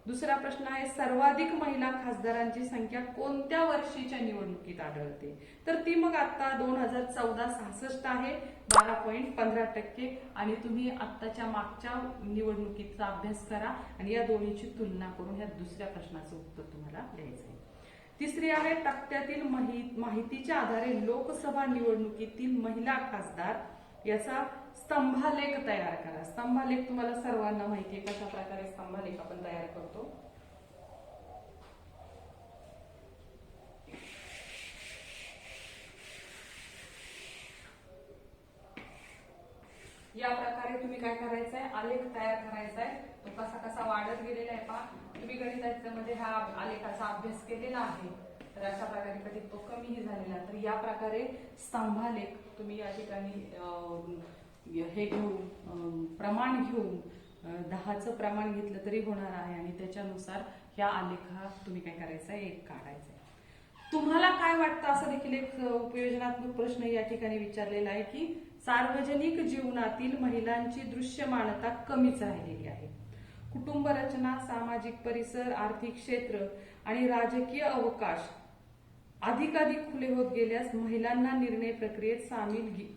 दुसरा प्रश्न आहे, सर्वाधिक महिला खासदारांची संख्या कोणत्या वर्षीच्या निवडणुकीत आढळते? तर ती मग आता 2014 66 आहे, 12.15%. आणि तुम्ही आत्ताच्या मागच्या निवडणुकीचा अभ्यास करा आणि या दोन्हीची तुलना करून ह्या दुसऱ्या प्रश्नाचं उत्तर तुम्हाला द्यायचं आहे. तिसरी आहे, तक्त्यातील माहितीच्या आधारे लोकसभा निवडणुकीतील महिला खासदार याचा स्तंभालेख तयार करा. स्तंभालेख तुम्हाला सर्वांना माहिती आहे, कशा प्रकारे स्तंभालेख आपण तयार करतो. या प्रकारे तुम्ही काय करायचंय, आलेख तयार करायचा आहे. तो कसा कसा वाढत गेलेला आहे पहा. तुम्ही गणितामध्ये हा आलेखाचा अभ्यास केलेला आहे, तर अशा प्रकारे कधी तो कमीही झालेला. तर या प्रकारे स्तंभालेख तुम्ही या ठिकाणी हे घेऊन प्रमाण घेऊन 10चं प्रमाण घेतलं तरी होणार आहे आणि त्याच्यानुसार ह्या आलेखा तुम्ही काय करायचं आहे, एक काढायचा आहे. तुम्हाला काय वाटतं, असं देखील एक उपयोजनात्मक प्रश्न या ठिकाणी विचारलेला आहे की सार्वजनिक जीवनातील महिलांची दृश्यमानता कमीच राहिलेली आहे. कुटुंब रचना, सामाजिक परिसर, आर्थिक क्षेत्र आणि राजकीय अवकाश अधिकाधिक खुले होत गेल्यास महिलांना निर्णय प्रक्रियेत सामील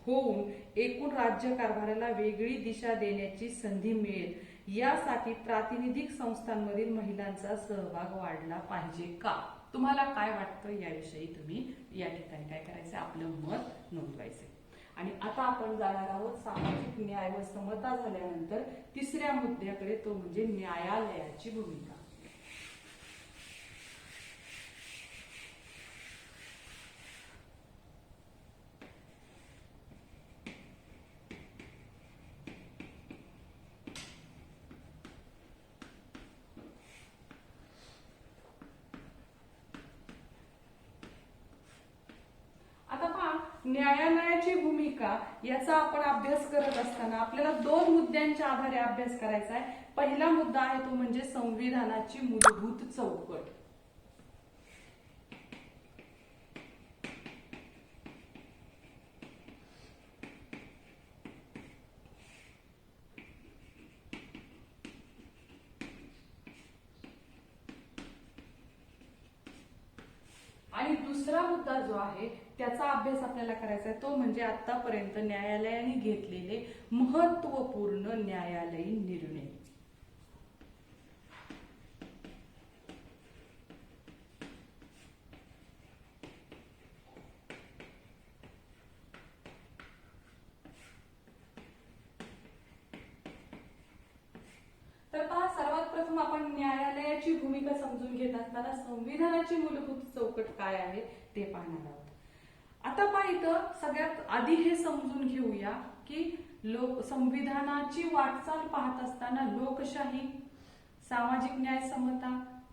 होऊन एकूण राज्य कारभाराला वेगळी दिशा देण्याची संधी मिळेल. यासाठी प्रातिनिधिक संस्थांमधील महिलांचा सहभाग वाढला पाहिजे का? तुम्हाला काय वाटतं याविषयी तुम्ही या ठिकाणी काय करायचं, आपलं मत नोंदवायचं. आणि आता आपण जाणार आहोत सामाजिक न्याय व समता झाल्यानंतर तिसऱ्या मुद्द्याकडे, तो म्हणजे न्यायालयाची भूमिका. न्यायालयाची भूमिका याचा आपण अभ्यास करत असताना आपल्याला 2 मुद्द्यांच्या आधारे अभ्यास करायचा आहे. पहिला मुद्दा आहे तो म्हणजे संविधानाची मूलभूत चौकट. आणि दुसरा मुद्दा जो आहे त्याचा अभ्यास आपल्याला करायचा आहे तो म्हणजे आतापर्यंत न्यायालयाने घेतलेले महत्त्वपूर्ण न्यायालयीन निर्णय. तर पहा, सर्वात प्रथम आपण न्यायालयाची भूमिका समजून घेत असताना संविधानाची मूलभूत चौकट काय आहे ते पाहणार आहोत. आता पहा, इथं सगळ्यात आधी हे समजून घेऊया की संविधानाची वाटचाल पाहत असताना लोकशाही, सामाजिक न्याय, समता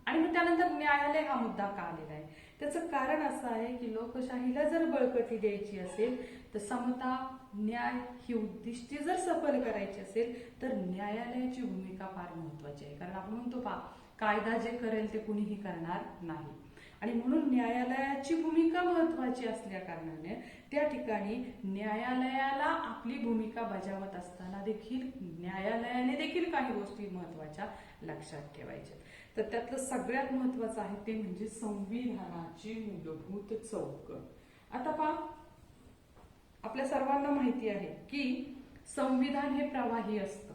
आणि मग त्यानंतर न्यायालय हा मुद्दा का आलेला आहे. त्याचं कारण असं आहे की लोकशाहीला जर बळकटी द्यायची असेल तर समता, न्याय ही उद्दिष्टे जर सफल करायची असेल तर न्यायालयाची भूमिका फार महत्वाची आहे. कारण आपण म्हणतो पहा, कायदा जे करेल ते कुणीही करणार नाही आणि म्हणून न्यायालयाची भूमिका महत्वाची असल्या कारणाने त्या ठिकाणी न्यायालयाला आपली भूमिका बजावत असताना देखील न्यायालयाने देखील काही गोष्टी महत्वाच्या लक्षात ठेवायच्या. तर त्यातलं सगळ्यात महत्वाचं आहे ते म्हणजे संविधानाची मूलभूत चौकट. आता पहा, आपल्या सर्वांना माहिती आहे की संविधान हे प्रवाही असतं,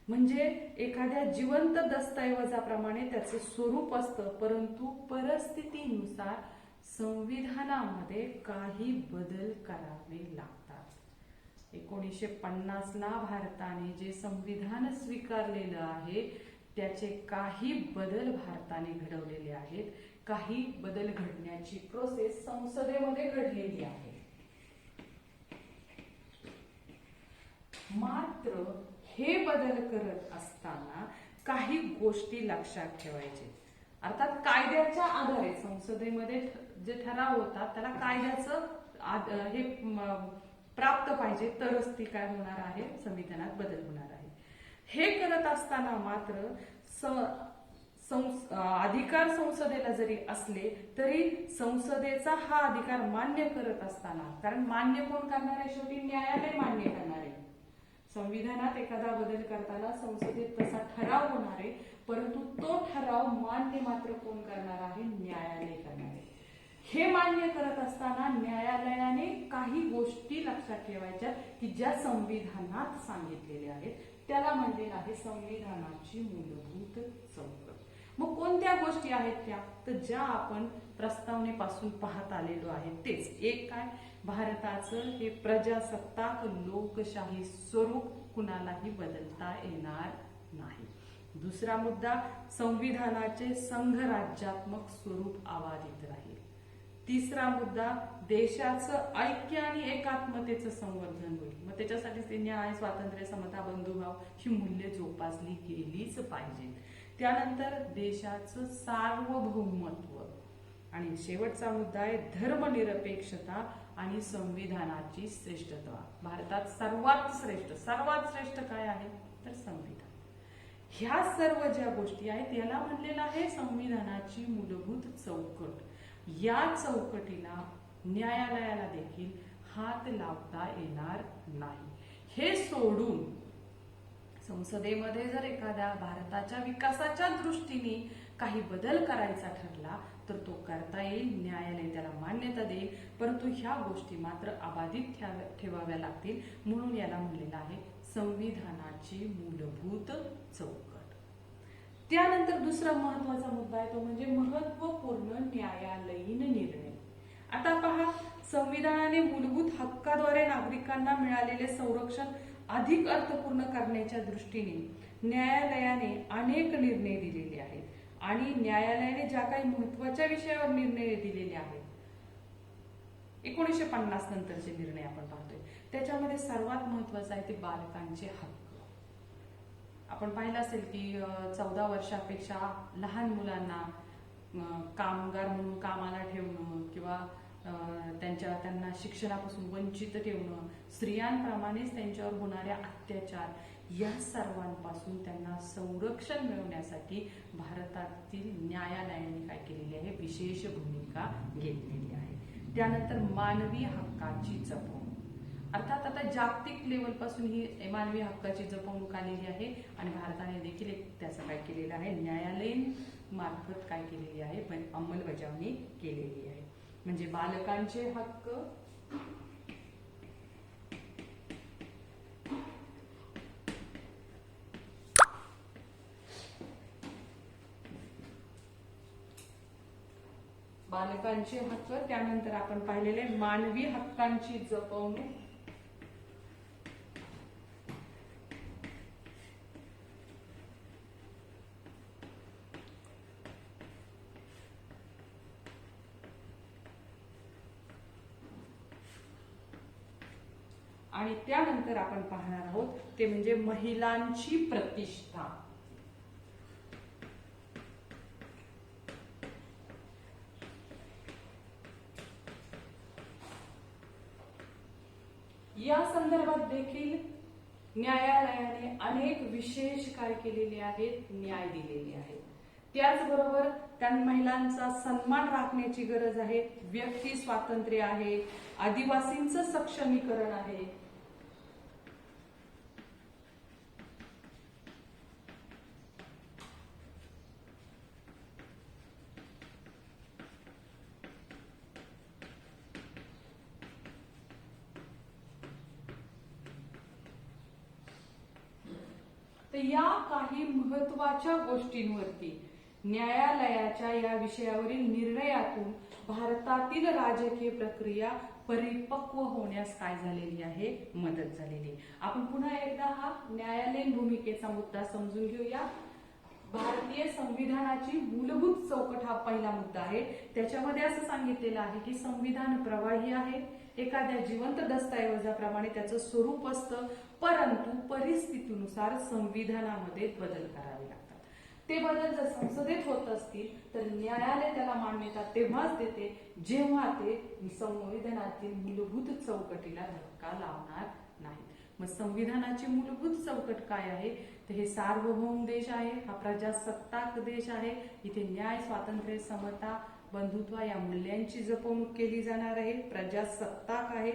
म्हणजे एखाद्या जिवंत दस्तऐवजाप्रमाणे त्याचं स्वरूप असतं, परंतु परिस्थितीनुसार संविधानामध्ये काही बदल करावे लागतात. 1950 ला भारताने जे संविधान स्वीकारलेलं आहे त्याचे काही बदल भारताने घडवलेले आहेत. काही बदल घडण्याची प्रोसेस संसदेमध्ये घडलेली आहे. मात्र हे बदल करत असताना काही गोष्टी लक्षात ठेवायचे. अर्थात कायद्याच्या आधारे संसदेमध्ये जे ठराव होतात त्याला कायद्याचं हे प्राप्त पाहिजे, तरच ती काय होणार आहे, संविधानात बदल होणार आहे. हे करत असताना मात्र अधिकार संसदेला जरी असले तरी संसदेचा हा अधिकार मान्य करत असताना, कारण मान्य कोण करणार आहे, शेवटी न्यायालय मान्य करणार आहे. संविधानात एखादा बदल करताना संसदेत तसा ठराव होणार आहे, परंतु तो ठराव मान्य मात्र कोण करणार आहे? न्यायालय करणार आहे. हे मान्य करत असताना न्यायालयाने काही गोष्टी लक्षात ठेवायच्या की ज्या संविधानात सांगितलेल्या आहेत, त्याला म्हणलेलं आहे संविधानाची मूलभूत चौकट. मग कोणत्या गोष्टी आहेत त्या? तर ज्या आपण प्रस्तावनेपासून पाहत आलेलो आहे तेच. एक काय? भारताचं हे प्रजासत्ताक लोकशाही स्वरूप कुणालाही बदलता येणार नाही. दुसरा मुद्दा, संविधानाचे संघराज्यात्मक स्वरूप अबाधित राहील. तिसरा मुद्दा, देशाचं ऐक्य आणि एकात्मतेचं संवर्धन होईल. मग त्याच्यासाठी न्याय, स्वातंत्र्य, समता, बंधुभाव ही मूल्ये जोपासली गेलीच पाहिजे. त्यानंतर देशाचं सार्वभौमत्व. आणि शेवटचा मुद्दा आहे धर्मनिरपेक्षता आणि संविधानाची श्रेष्ठता. भारतात सर्वात श्रेष्ठ काय आहे? तर संविधान. ह्या सर्व ज्या गोष्टी आहेत याला म्हणलेलं आहे संविधानाची मूलभूत चौकट. या चौकटीला न्यायालयाला देखील हात लावता येणार नाही. हे सोडून संसदेमध्ये जर एखाद्या भारताच्या विकासाच्या दृष्टीने काही बदल करायचा ठरला तर तो करता येईल, न्यायालय त्याला मान्यता देईल, परंतु ह्या गोष्टी मात्र अबाधित ठेवाव्या लागतील. म्हणून याला म्हणलेलं आहे संविधानाची मूलभूत चौकट. त्यानंतर दुसरा महत्वाचा मुद्दा आहे तो म्हणजे महत्वपूर्ण न्यायालयीन निर्णय. आता पहा, संविधानाने मूलभूत हक्काद्वारे नागरिकांना मिळालेले संरक्षण अधिक अर्थपूर्ण करण्याच्या दृष्टीने न्यायालयाने अनेक निर्णय दिलेले आहेत. आणि न्यायालयाने ज्या काही महत्वाच्या विषयावर निर्णय दिलेले आहेत, 1950 नंतरचे निर्णय आपण पाहतोय, त्याच्यामध्ये सर्वात महत्वाचं आहे ते बालकांचे हक्क. आपण पाहिलं असेल की 14 वर्षापेक्षा लहान मुलांना कामगार म्हणून कामाला ठेवणं किंवा त्यांना शिक्षणापासून वंचित ठेवणं, स्त्रियांप्रमाणेच त्यांच्यावर होणाऱ्या अत्याचार, या सर्वांपासून त्यांना संरक्षण मिळवण्यासाठी भारतातील न्यायालयाने काय केलेली आहे? विशेष भूमिका घेतलेली आहे. त्यानंतर मानवी हक्काची जपवणूक. अर्थात आता जागतिक लेवल पासून ही मानवी हक्काची जपवणूक आलेली आहे आणि भारताने देखील त्याचं काय केलेलं आहे? न्यायालयीन मार्फत काय केलेली आहे? अंमलबजावणी केलेली आहे. म्हणजे बालकांचे हक्क, त्यानंतर आपण पाहिलेले मानवी हक्कांची जपवणूक, आणि त्यानंतर आपण पाहणार आहोत ते म्हणजे महिलांची प्रतिष्ठा. या संदर्भात देखील न्यायालयाने अनेक विशेष काय केलेले आहेत? न्याय दिलेले आहेत. त्याचबरोबर त्या महिलांचा सन्मान राखण्याची गरज आहे, व्यक्ती स्वातंत्र्य आहे, आदिवासींचं सक्षमीकरण आहे. तर या काही महत्वाच्या गोष्टींवरती न्यायालयाच्या या विषयावरील निर्णयातून भारतातील राजकीय प्रक्रिया परिपक्व होण्यास काय झालेली आहे? मदत झालेली. आपण पुन्हा एकदा हा न्यायालयीन भूमिकेचा मुद्दा समजून घेऊया. भारतीय संविधानाची मूलभूत चौकट हा पहिला मुद्दा आहे. त्याच्यामध्ये असं सांगितलेलं आहे की संविधान प्रवाही आहे, एखाद्या जिवंत दस्तऐवजाप्रमाणे त्याचं स्वरूप असतं, परंतु परिस्थितीनुसार संविधानामध्ये बदल करावे लागतात. ते बदल जर संसदेत होत असतील तर न्यायालय त्याला मान्यता तेव्हाच देते जेव्हा ते संविधानातील मूलभूत चौकटीला धक्का लावणार नाही. मग संविधानाची मूलभूत चौकट काय आहे? तर हे सार्वभौम देश आहे, हा प्रजासत्ताक देश आहे. इथे न्याय, स्वातंत्र्य, समता, बंधुत्व या मूल्यांची जपवणूक केली जाणार आहे. प्रजासत्ताक आहे,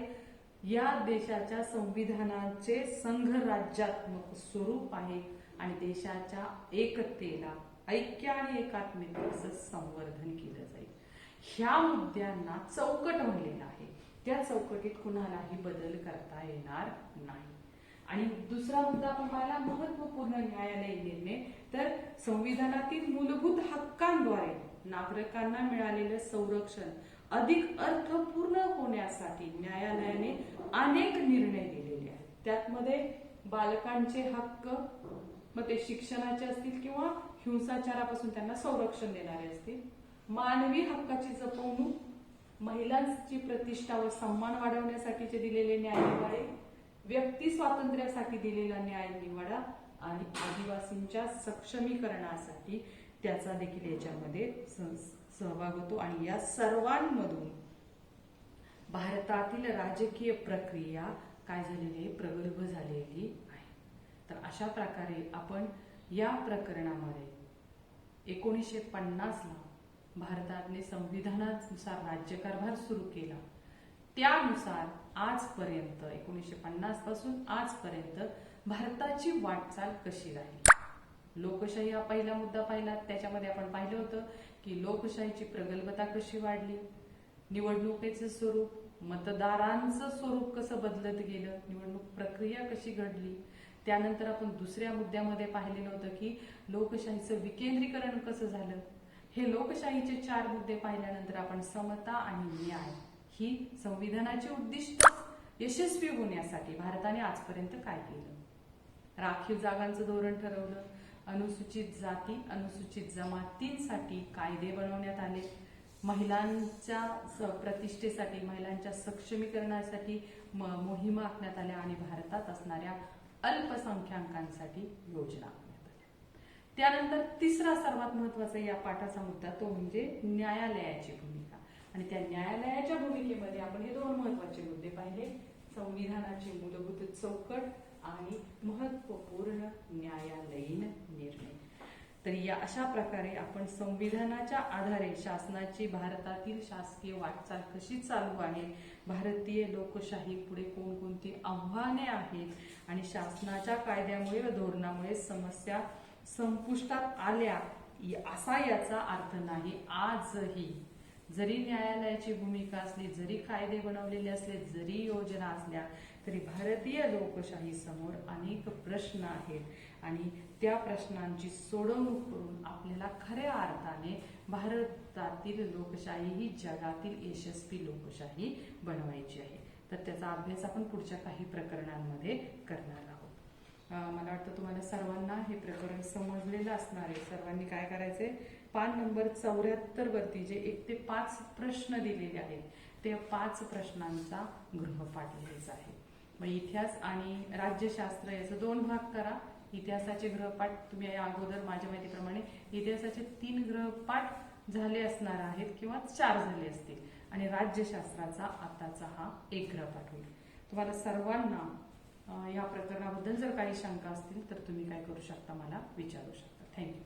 या देशाच्या संविधानाचे संघराज्यात्मक स्वरूप आहे आणि देशाच्या एकतेला, ऐक्य आणि एकात्मतेचं संवर्धन केलं जाईल. ह्या मुद्द्यांना चौकट म्हणलेलं आहे. त्या चौकटीत कुणालाही बदल करता येणार नाही. आणि दुसरा मुद्दा आपण पाहिला, महत्वपूर्ण न्यायालयीन निर्णय. तर संविधानातील मूलभूत हक्कांद्वारे नागरिकांना मिळालेलं संरक्षण अधिक अर्थपूर्ण होण्यासाठी न्यायालयाने अनेक निर्णय दिलेले आहेत. त्यामध्ये बालकांचे हक्क, मग ते शिक्षणाचे असतील किंवा हिंसाचारापासून त्यांना संरक्षण देणारे असतील, मानवी हक्काची जपवणूक, महिलांची प्रतिष्ठा व सन्मान वाढवण्यासाठीचे दिलेले न्यायनिवाडे, व्यक्ती स्वातंत्र्यासाठी दिलेला न्यायनिवाडा आणि आदिवासींच्या सक्षमीकरणासाठी त्याचा देखील याच्यामध्ये सहभाग होतो. आणि या सर्वांमधून भारतातील राजकीय प्रक्रिया काय झालेली आहे, प्रगल्भ झालेली आहे. तर अशा प्रकारे आपण या प्रकरणामध्ये 1950 ला भारताने संविधानानुसार राज्यकारभार सुरू केला. त्यानुसार आजपर्यंत 1950 पासून आजपर्यंत भारताची वाटचाल कशी राहिली. लोकशाही हा पहिला मुद्दा पाहिला. त्याच्यामध्ये आपण पाहिलं होतं की लोकशाहीची प्रगल्भता कशी वाढली, निवडणुकीचं स्वरूप, मतदारांचं स्वरूप कसं बदलत गेलं, निवडणूक प्रक्रिया कशी घडली. त्यानंतर आपण दुसऱ्या मुद्द्यामध्ये पाहिलेलं होतं की लोकशाहीचं विकेंद्रीकरण कसं झालं. हे लोकशाहीचे 4 मुद्दे पाहिल्यानंतर आपण समता आणि न्याय ही संविधानाची उद्दिष्ट यशस्वी होण्यासाठी भारताने आजपर्यंत काय केलं. राखीव जागांचं धोरण ठरवलं, अनुसूचित जाती, अनुसूचित जमातींसाठी कायदे बनवण्यात आले, महिलांच्या प्रतिष्ठेसाठी, महिलांच्या सक्षमीकरणासाठी मोहिमा आखण्यात आल्या आणि भारतात असणाऱ्या अल्पसंख्याकांसाठी योजना आखण्यात आल्या. त्यानंतर तिसरा सर्वात महत्वाचा या पाठाचा मुद्दा तो म्हणजे न्यायालयाची भूमिका. आणि त्या न्यायालयाच्या भूमिकेमध्ये आपण हे 2 महत्वाचे मुद्दे पाहिले, संविधानाची मूलभूत चौकट आणि महत्वपूर्ण न्यायालयीन निर्णय. तर या अशा प्रकारे आपण संविधानाच्या आधारे शासनाची भारतातील शासकीय वाटचाल कशी चालू आहे, भारतीय लोकशाही पुढे कोणकोणती आव्हाने आहेत आणि शासनाच्या कायद्यामुळे व धोरणामुळे समस्या संपुष्टात आल्या असा याचा अर्थ नाही. आजही जरी न्यायालयाची भूमिका असली, जरी कायदे बनवलेले असले, जरी योजना असल्या, तरी भारतीय लोकशाही समोर अनेक प्रश्न आहेत आणि त्या प्रश्नांची सोडवणूक करून आपल्याला खऱ्या अर्थाने भारतातील लोकशाही ही जगातील यशस्वी लोकशाही बनवायची आहे. तर त्याचा अभ्यास आपण पुढच्या काही प्रकरणांमध्ये करणार आहोत. मला वाटतं तुम्हाला सर्वांना हे प्रकरण समजलेलं असणार आहे. सर्वांनी काय करायचंय, पान नंबर 74 वरती जे 1 ते 5 प्रश्न दिलेले आहेत ते 5 प्रश्नांचा गृहपाठ लिहायचा आहे. मग इतिहास आणि राज्यशास्त्र याचे 2 भाग करा. इतिहासाचे गृहपाठ तुम्ही या अगोदर माझ्या माहितीप्रमाणे इतिहासाचे 3 गृहपाठ झाले असणार आहेत किंवा 4 झाले असतील आणि राज्यशास्त्राचा आताचा हा 1 गृहपाठ होईल. तुम्हाला सर्वांना या प्रकरणाबद्दल जर काही शंका असतील तर तुम्ही काय करू शकता, मला विचारू शकता. थँक्यू.